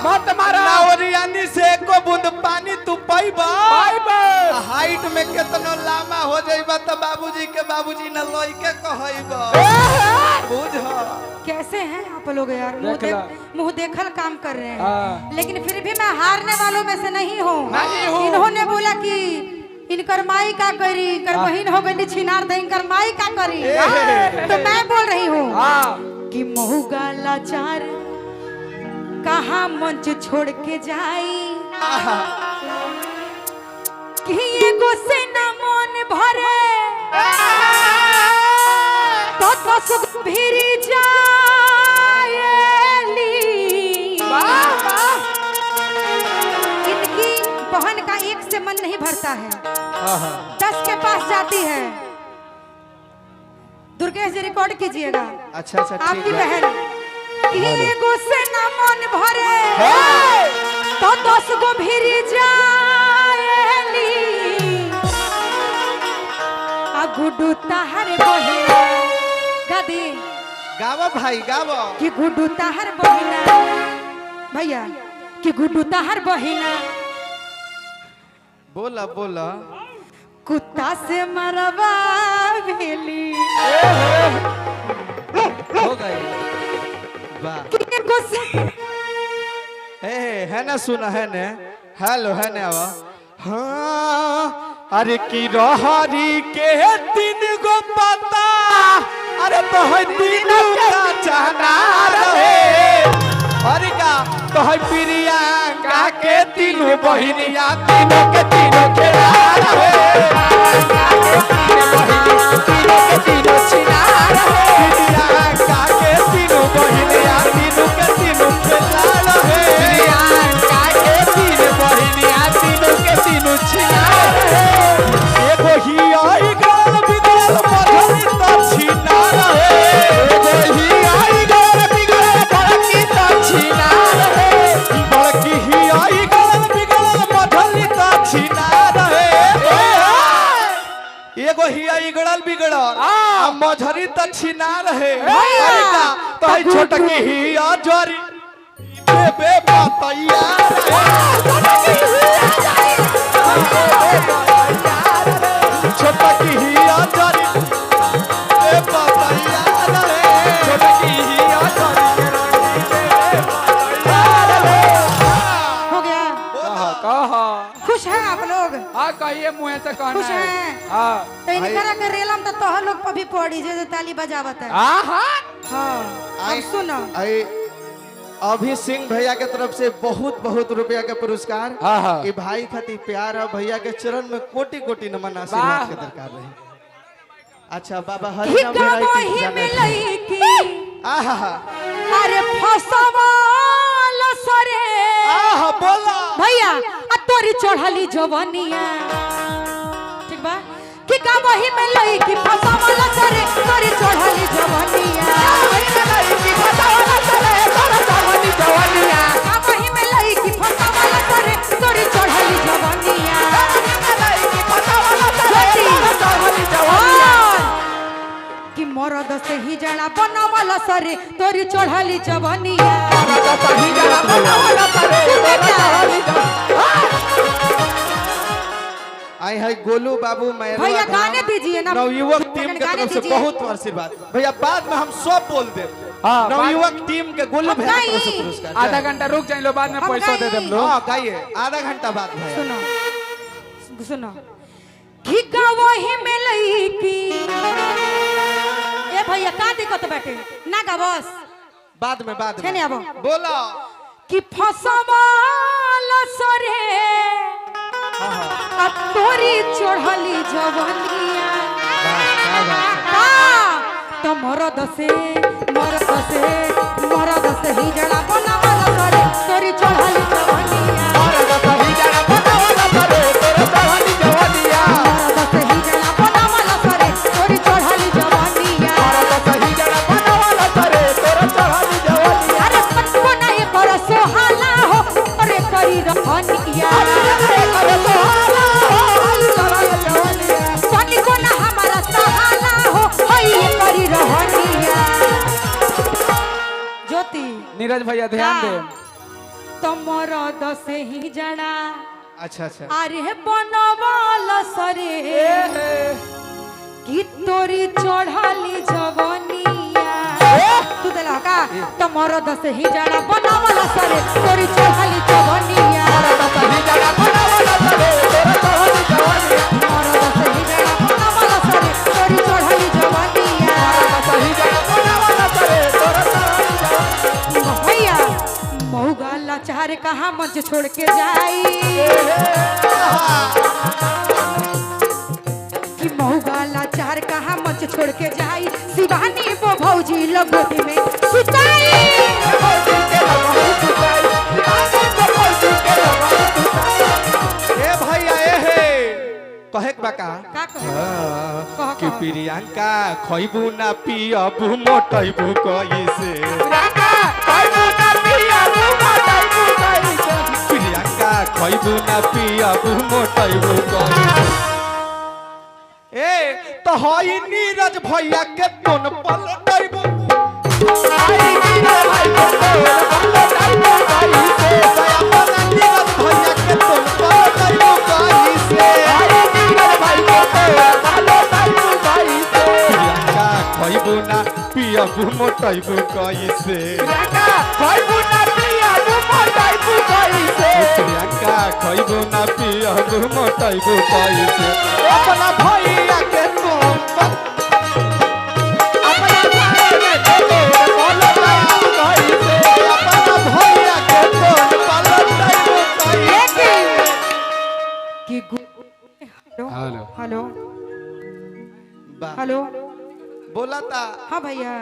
मत मारो नावरियानी से एको बूंद पानी तू पाइबा हाइट में कितना लामा हो जाइबा तो बाबूजी के बाबूजी न लइके कहइबा बुझ। कैसे हैं आप लोग यार, मुंह देखल काम कर रहे हैं। हाँ। लेकिन फिर भी मैं हारने वालों में से नहीं हूँ। इन्होंने बोला कि इनकर माई का करी, इनकर बहन हो गई छिनार दे, इनकर माई का करी। तो मैं बोल रही हूँ कि महुगा लाचार कहाँ मंच छोड़ के जाई, कि ये गुस्से न मन भरे तो सुख भिरी जाएली। इनकी बहन का एक से मन नहीं भरता है, 10 के पास जाती है। दुर्गेश जी रिकॉर्ड कीजिएगा। अच्छा आपकी बहन कि ये गुस्से न मन भरे तो 10 को भिरी जाएली। आ गुड्डू ताहर बहिना गादी गावा भाई गावा कि गुड्डू ताहर बहिना भैया, कि गुड्डू ताहर बहिना बोला बोला कुत्ता से मरवा भेली। हो गई वाह। है ना सुना है ने हेलो है ने आवा। हाँ अरे की रहरी के 3 गो पता, अरे तो है 3 का चना रहे। अरे का तो है प्रियंका के 3 बहिनिया, 3 के 3 खेला रहे। तीनों छिना रहे। प्रियंका के 3 बहिनिया, 3 के 3 खेला रहे। प्रियंका के 3 बहिनिया, 3 के 3 छिना रहे। एगो ही आई गल बिगड़ल मधुरी तो छिना रहे। एगो ही आई गल बिगड़ल बड़की तो छिना रहे। बड़की ही आई गल बिगड़ल मधुरी तो छिना रहे। एगो ही आई गड़ल बिगड़ल आ मझरी त छिना रहे। अरे का तो है छोटकी ही आ जोरी बे बातैया छोटकी ही आ जोरी बे बातैया रे। छोटकी ही आ जोरी हो गया। कहा खुश हैं आप लोग? हाँ कहिए मुँह से कहना खुश है। हैं? हाँ तो इनकरा के रेलम तो तोह लोग पर भी पड़ी जे ताली बजावत है। हाँ अब सुनो, अभी सिंह भैया के तरफ से बहुत बहुत रुपया के पुरस्कार। हाँ। कि भाई खातिर प्यार है, भैया के चरण में कोटि कोटि नमन आशीर्वाद के दरकार रहे। अच्छा बाबा हरि नाम मिलई की आहा अरे फसवाल सरे आहा बोला भैया आ तोरी चढ़ली जवनिया। ठीक बा कि का वही में लई की फसवाल सरे तोरी चढ़ली जवनिया। की फसवाल सरे तोरी चढ़ली जवनिया। का वही में लई की फसवाल सरे तोरी चढ़ली जवनिया। की फसवाल सरे तोरी चढ़ली जवनिया। कि मरद से ही जड़ा बनावल सरे तोरी चढ़ली जवनिया। मरद से ही जड़ा बनावल सरे तोरी चढ़ली जवनिया। आई है गोलू बाबू मैरवा भैया गाने दीजिए ना। नवयुवक टीम के तरफ से बहुत आशीर्वाद। भैया बाद में हम सब बोल दे। नवयुवक टीम के गोलू भैया की तरफ से पुरस्कार। आधा घंटा रुक जाए लो, बाद में पैसा दे देम लो। हां गाइए आधा घंटा बाद भैया। सुनो सुनो कि गावही में लई की ए भैया का दिक्कत बैठे ना गा बस बाद में छने आबो बोला कि फसवाल सरे आ तोरी चढ़ली जवनिया। तो मरद से ही जड़ा बनावल सरे तोरी चढ़ली जवनिया। मरद से ही जड़ा बनावल सरे तोरी चढ़ली जवनिया। मरद से ही जड़ा बनावल सरे तोरी चढ़ली जवनिया। मरद से ही जड़ा बनावल सरे तोरी चढ़ली जवनिया। अरे पटको नहीं कर सोहाला हो अरे करी रहनिया। अरे कर सोहाला हो चढ़ली जवनिया। पटको ना हमारा सहाला हो हई करी रहनिया। ज्योति नीरज भैया ध्यान दे। तमर दस ही जना अच्छा अच्छा अरे बनवाल सरे कि तोरी चढ़ली जवनिया तू दिला का तमर दस ही जना बनवाल सरे तोरी चढ़ली जवनिया लाचार कहाँ मंच छोड़ के जाई कि मऊगा लाचार कहाँ मंच छोड़ के जाई शिवानी वो भौजी लगोटी में सुताई ए भैया ए हे कहे के बाका का कहे कि प्रियंका खइबू ना पियबू मोटइबू कइसे प्रियंका खइबू ना पियबू मोटइबू कइसे ए तो हई नीरज भैया के तोन पलटइबू हई नीरज भाई के तोन पलटइबू कइसे अपना नीरज भैया के तोन पलटइबू कइसे हई नीरज भाई के तोन पलटइबू कइसे प्रियंका खइबू ना पियबू मोटइबू कइसे प्रियंका खइबू ना पियबू मोटइबू कइसे प्रियंका खइबू ना पियबू मोटइबू कइसे अपना भैया के तोन अपना भैया के तोन पलटइबू कइसे अपना भैया के तोन पलटइबू कइसे कि हेलो हेलो हेलो बोला था हाँ भैया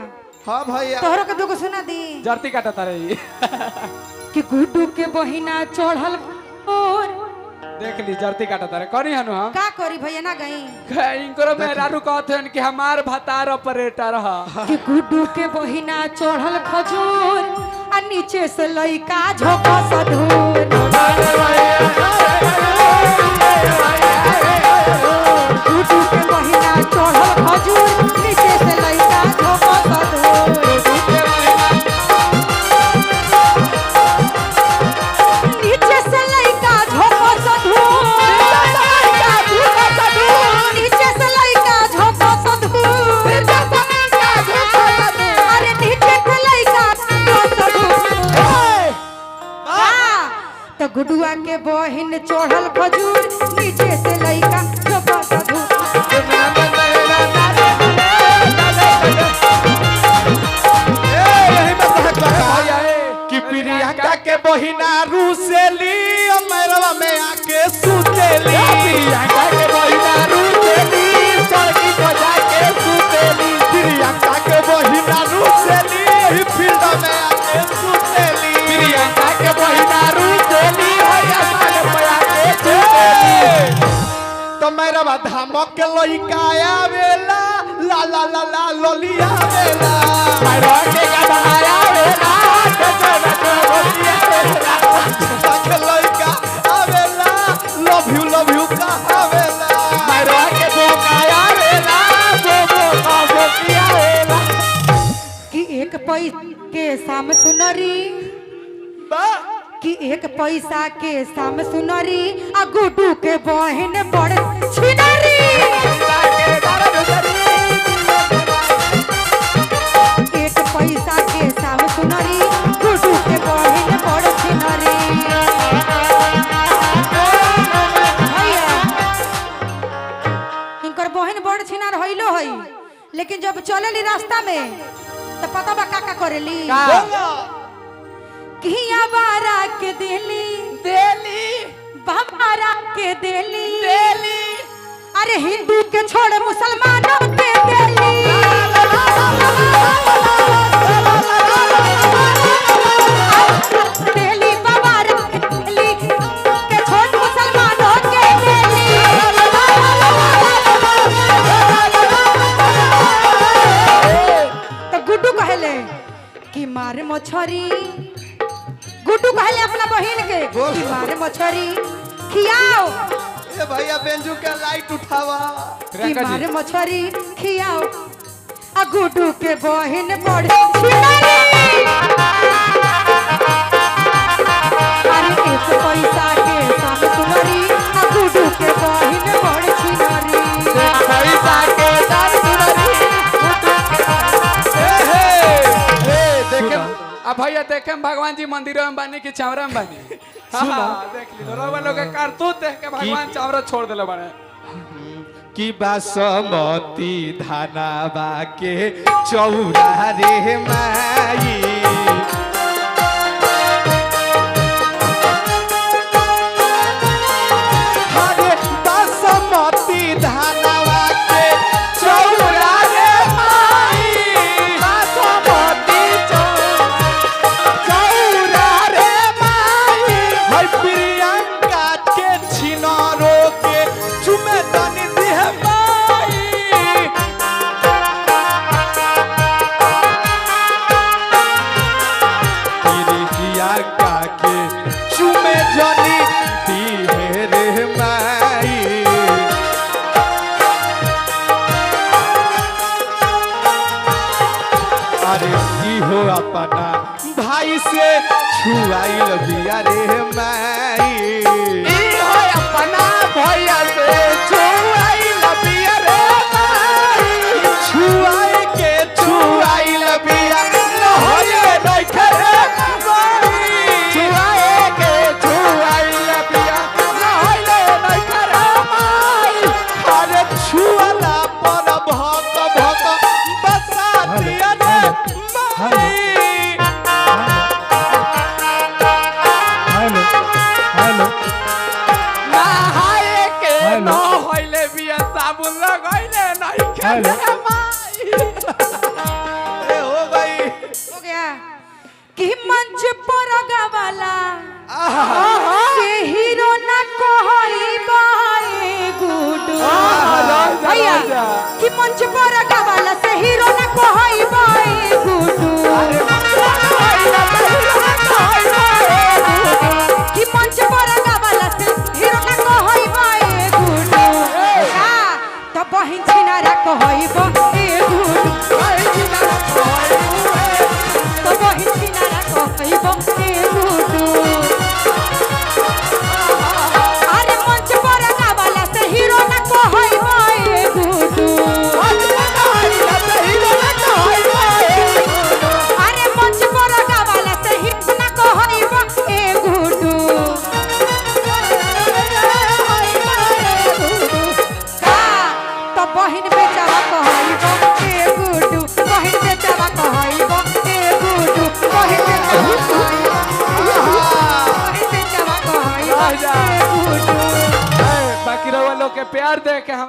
हाँ भैया तोहरा के दुगो सुना दी जर्ती काटा तारे कि गुड्डू के बहिना चढ़ल और देख ली जर्ती काटा तारे करी हनु हम का करी भैया ना गई इनको मेहरारू कहते हैं कि हमार भतार ऑपरेटर हा कि गुड्डू के बहिना चढ़ल खजूर आ नीचे से लइका झोंका सधूर गुड्डू के बहिना चढ़ल खजूर नीचे से लइका झोंका सधूर नीचे से लइका झोंका सधूर नीचे से लइका झोंका सधूर अरे नीचे से लइका झोंका सधूर तो गुडुआ के बहिन चढ़ल खजूर नीचे से लइका झोंका सधूर कि प्रियंका के बहिना रूसेली मैरवा में आके सुतेली प्रियंका के बहिना रूसेली सड़की बजा के सुतेली प्रियंका के बहिना रूसेली एही फील्ड में आके सुतेली प्रियंका के बहिना रूसेली होया मान पे आके सुतेली तो मैरवा धामक के लइका आवेला ला ला ला ला लोलिया आवेला मैरवा के गाना आवेला love you का आवेला मैरा के बोका आवेला बोकी आवेला कि एक पैसा के साम सुनरी कि एक पैसा के साम सुनरी आ गुड्डू के बहन बड़ छिनरी एक पैसा के साम सुनरी गुड्डू के बहन बड़ छिनरी इनकर बहन बड़ छिनार होइलो हई लेकिन जब चलेली रास्ता में तो पता बा का करेली किया बारा के देली बाबारा के देली अरे हिंदू के छोड़ मुसलमानों के देली देली बाबारा के देली के छोड़ मुसलमानों के देली तो गुड्डू कहले कि मारे मछरी गुड्डू कहले अपना बहन के कि मारे मछरी खियाओ ए भैया बेंजू का लाइट उठावा कि मारे मछरी खियाओ आ गुड्डू के बहन बड़ छिनारी भैया देखे भगवान जी मंदिरों में बानी कि चावरा में बानी देख ली रउआ लोग के करतूत देख के भगवान चावरा छोड़ देले बने कि बासमती धानाबा के चौरा रे माई अरे बासमती धानाबा के चौरा रे माई बासमती चौरा रे माई है प्रियंका के छिनारो के चुमे तनी दिह माई प्रियंका के चुमे जनी दिह रे माई अरे की हो अपना भाई से छुआइल बिया रे माई अपना भैया से छुआइल बिया रे माई छुआए के छुआइल बिया नहले नइखे रे माई छुआए के छुआइल बिया नहले नइखे रे माई अरे छुअला पर भक भक बसा दिया रे माई नहाए के न होइले बिया साबुन लगइले नइखे रे माई ए हो गई हो गया कि मंच पर गवाला से हीरो ना कहई बाए गुडू भैया कि मंच पर गवाला से हीरो ना कहई बाए गुडू कि मंच पर गवाला से हीरो ना कहई बाए गुडू तो बहिन छिनारा कहई बा ए गुडू तो बहिन छिनारा कहई बा ए गुडू अरे मंच पर गावाला से हीरो ना कहई बा ए गुडू अरे मंच पर गावाला से हीरो ना कहई बा ए गुडू का तो बहिन बेचावा कहई बा ए गुडू बहिन बेचावा कहई बा ए गुडू बहिन बेचावा कहई बा बहिन बेचावा कहई बा ए गुडू बाकी रउआ लोग के प्यार दे के हम